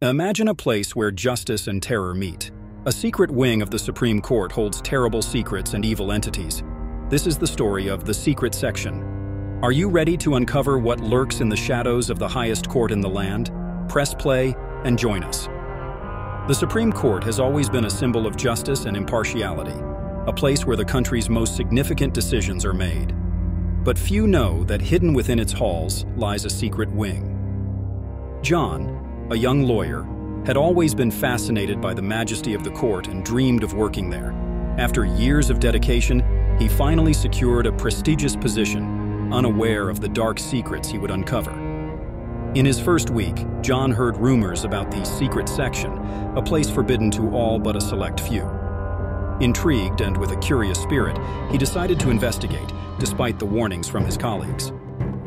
Imagine a place where justice and terror meet. A secret wing of the Supreme Court holds terrible secrets and evil entities. This is the story of the Secret Section. Are you ready to uncover what lurks in the shadows of the highest court in the land? Press play and join us. The Supreme Court has always been a symbol of justice and impartiality, a place where the country's most significant decisions are made. But few know that hidden within its halls lies a secret wing. John, a young lawyer, had always been fascinated by the majesty of the court and dreamed of working there. After years of dedication, he finally secured a prestigious position, unaware of the dark secrets he would uncover. In his first week, John heard rumors about the Secret Section, a place forbidden to all but a select few. Intrigued and with a curious spirit, he decided to investigate, despite the warnings from his colleagues.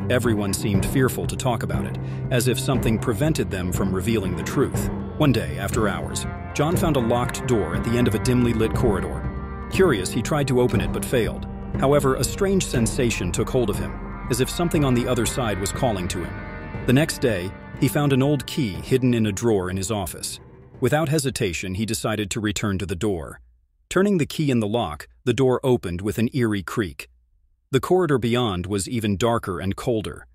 Everyone seemed fearful to talk about it, as if something prevented them from revealing the truth. One day, after hours, John found a locked door at the end of a dimly lit corridor. Curious, he tried to open it but failed. However, a strange sensation took hold of him, as if something on the other side was calling to him. The next day, he found an old key hidden in a drawer in his office. Without hesitation, he decided to return to the door. Turning the key in the lock, the door opened with an eerie creak. The corridor beyond was even darker and colder.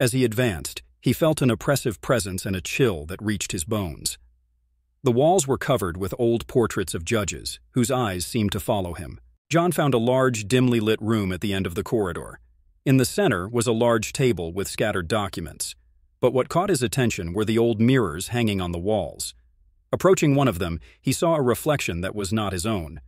As he advanced, he felt an oppressive presence and a chill that reached his bones. The walls were covered with old portraits of judges, whose eyes seemed to follow him. John found a large, dimly lit room at the end of the corridor. In the center was a large table with scattered documents. But what caught his attention were the old mirrors hanging on the walls. Approaching one of them, he saw a reflection that was not his own.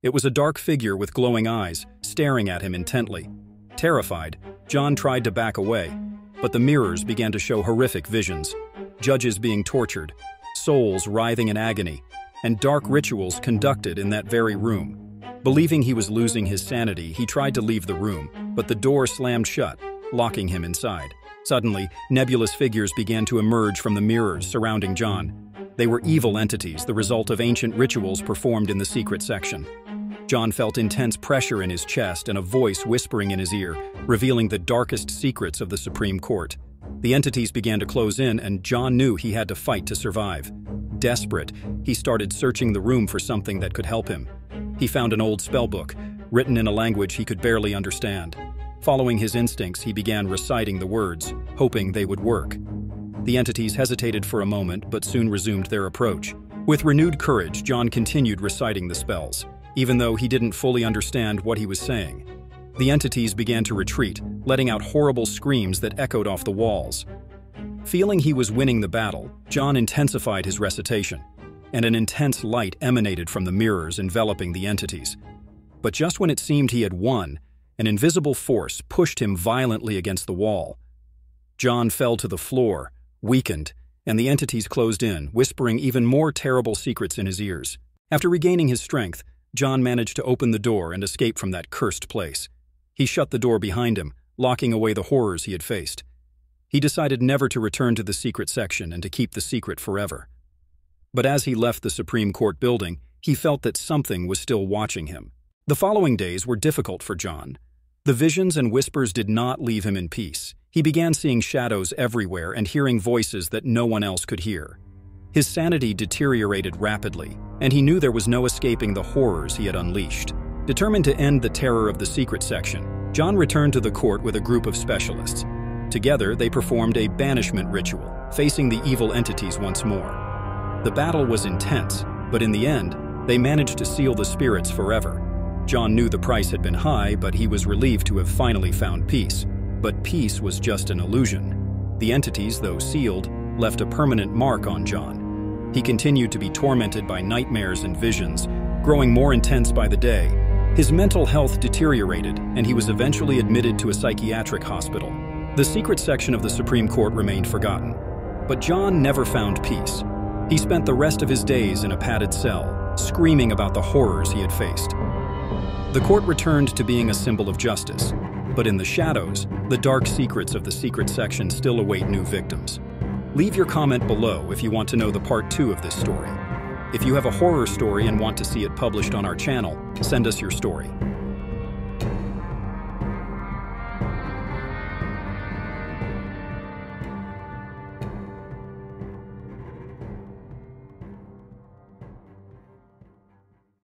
It was a dark figure with glowing eyes, staring at him intently. Terrified, John tried to back away, but the mirrors began to show horrific visions. Judges being tortured, souls writhing in agony, and dark rituals conducted in that very room. Believing he was losing his sanity, he tried to leave the room, but the door slammed shut, locking him inside. Suddenly, nebulous figures began to emerge from the mirrors surrounding John. They were evil entities, the result of ancient rituals performed in the secret section. John felt intense pressure in his chest and a voice whispering in his ear, revealing the darkest secrets of the Supreme Court. The entities began to close in, and John knew he had to fight to survive. Desperate, he started searching the room for something that could help him. He found an old spellbook, written in a language he could barely understand. Following his instincts, he began reciting the words, hoping they would work. The entities hesitated for a moment, but soon resumed their approach. With renewed courage, John continued reciting the spells, even though he didn't fully understand what he was saying. The entities began to retreat, letting out horrible screams that echoed off the walls. Feeling he was winning the battle, John intensified his recitation, and an intense light emanated from the mirrors enveloping the entities. But just when it seemed he had won, an invisible force pushed him violently against the wall. John fell to the floor, weakened, and the entities closed in, whispering even more terrible secrets in his ears. After regaining his strength, John managed to open the door and escape from that cursed place. He shut the door behind him, locking away the horrors he had faced. He decided never to return to the secret section and to keep the secret forever. But as he left the Supreme Court building, he felt that something was still watching him. The following days were difficult for John. The visions and whispers did not leave him in peace. He began seeing shadows everywhere and hearing voices that no one else could hear. His sanity deteriorated rapidly, and he knew there was no escaping the horrors he had unleashed. Determined to end the terror of the secret section, John returned to the court with a group of specialists. Together, they performed a banishment ritual, facing the evil entities once more. The battle was intense, but in the end, they managed to seal the spirits forever. John knew the price had been high, but he was relieved to have finally found peace. But peace was just an illusion. The entities, though sealed, left a permanent mark on John. He continued to be tormented by nightmares and visions, growing more intense by the day. His mental health deteriorated, and he was eventually admitted to a psychiatric hospital. The secret section of the Supreme Court remained forgotten. But John never found peace. He spent the rest of his days in a padded cell, screaming about the horrors he had faced. The court returned to being a symbol of justice, but in the shadows, the dark secrets of the secret section still await new victims. Leave your comment below if you want to know the part 2 of this story. If you have a horror story and want to see it published on our channel, send us your story.